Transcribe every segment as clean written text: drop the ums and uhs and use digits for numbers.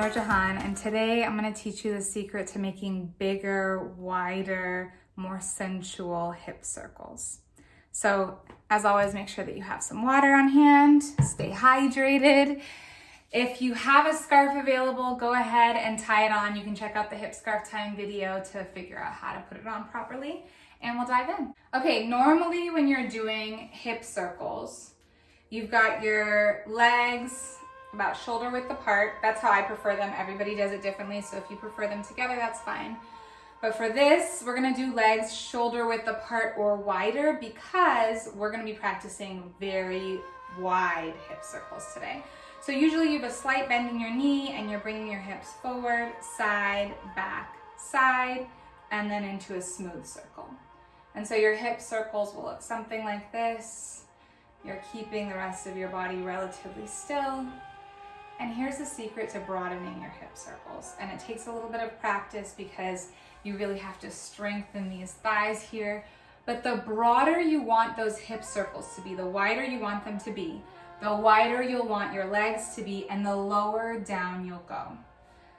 Nurjahan, and today I'm going to teach you the secret to making bigger, wider, more sensual hip circles. So, as always, make sure that you have some water on hand, stay hydrated. If you have a scarf available, go ahead and tie it on. You can check out the hip scarf tying video to figure out how to put it on properly, and we'll dive in. Okay, normally when you're doing hip circles, you've got your legs about shoulder width apart. That's how I prefer them. Everybody does it differently, so if you prefer them together, that's fine. But for this, we're gonna do legs shoulder width apart or wider because we're gonna be practicing very wide hip circles today. So usually you have a slight bend in your knee and you're bringing your hips forward, side, back, side, and then into a smooth circle. And so your hip circles will look something like this. You're keeping the rest of your body relatively still. And here's the secret to broadening your hip circles. And it takes a little bit of practice because you really have to strengthen these thighs here. But the broader you want those hip circles to be, the wider you want them to be, the wider you'll want your legs to be, and the lower down you'll go.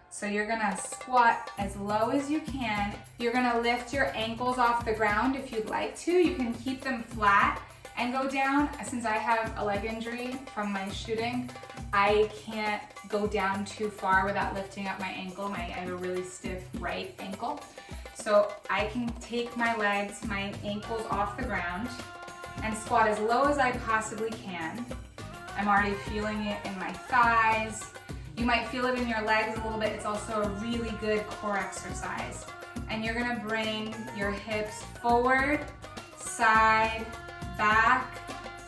So you're gonna squat as low as you can. You're gonna lift your ankles off the ground if you'd like to. You can keep them flat and go down. Since I have a leg injury from my shooting, I can't go down too far without lifting up my ankle. I have a really stiff right ankle. So I can take my legs, my ankles off the ground and squat as low as I possibly can. I'm already feeling it in my thighs. You might feel it in your legs a little bit. It's also a really good core exercise. And you're gonna bring your hips forward, side, back,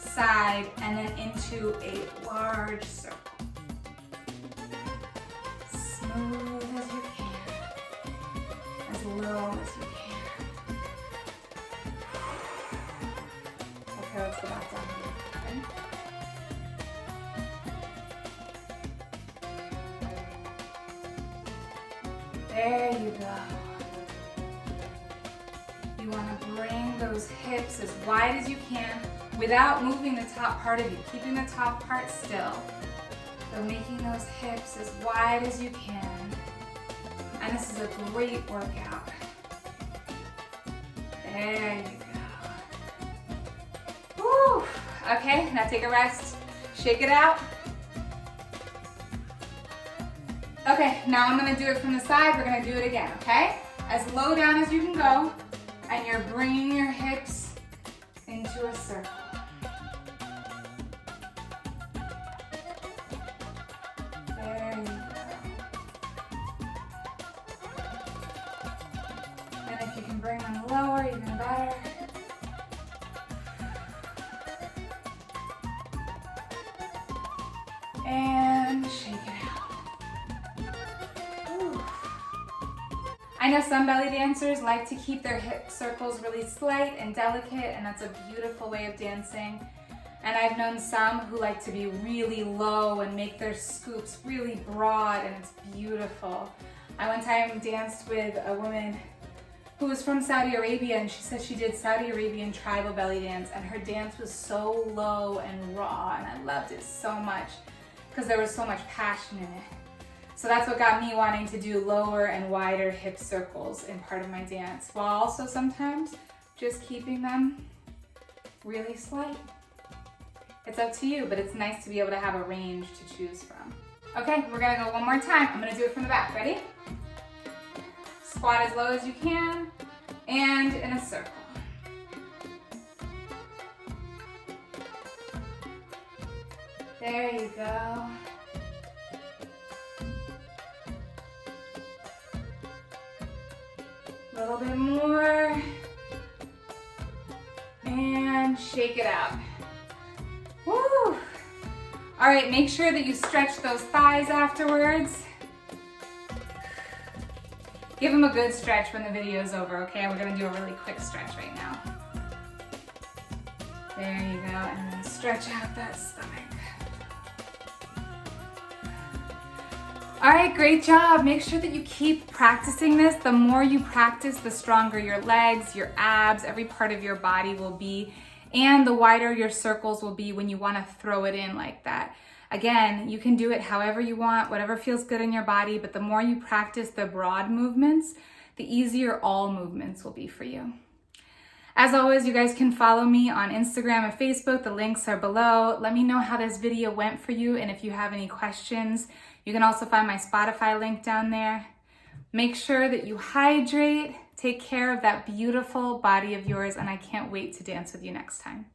side, and then into a large circle. Smooth as you can, as low as you can. Okay, let's go back down here. Okay. There you go. You want to bring those hips as wide as you can without moving the top part of you, keeping the top part still. So making those hips as wide as you can. And this is a great workout. There you go. Woo! Okay, now take a rest. Shake it out. Okay, now I'm gonna do it from the side. We're gonna do it again, okay? As low down as you can go, and you're bringing your hips into a circle. There you go. And if you can bring them lower, even better. And shake it out. I know some belly dancers like to keep their hip circles really slight and delicate, and that's a beautiful way of dancing. And I've known some who like to be really low and make their scoops really broad, and it's beautiful. I one time danced with a woman who was from Saudi Arabia, and she said she did Saudi Arabian tribal belly dance, and her dance was so low and raw, and I loved it so much because there was so much passion in it. So that's what got me wanting to do lower and wider hip circles in part of my dance, while also sometimes just keeping them really slight. It's up to you, but it's nice to be able to have a range to choose from. Okay, we're gonna go one more time. I'm gonna do it from the back. Ready? Squat as low as you can, and in a circle. There you go. A little bit more, and shake it out. Woo! All right, make sure that you stretch those thighs afterwards. Give them a good stretch when the video is over, okay? We're gonna do a really quick stretch right now. There you go, and then stretch out that stomach. All right, great job. Make sure that you keep practicing this. The more you practice, the stronger your legs, your abs, every part of your body will be, and the wider your circles will be when you want to throw it in like that. Again, you can do it however you want, whatever feels good in your body, but the more you practice the broad movements, the easier all movements will be for you. As always, you guys can follow me on Instagram and Facebook. The links are below. Let me know how this video went for you, and if you have any questions. You can also find my Spotify link down there. Make sure that you hydrate, take care of that beautiful body of yours, and I can't wait to dance with you next time.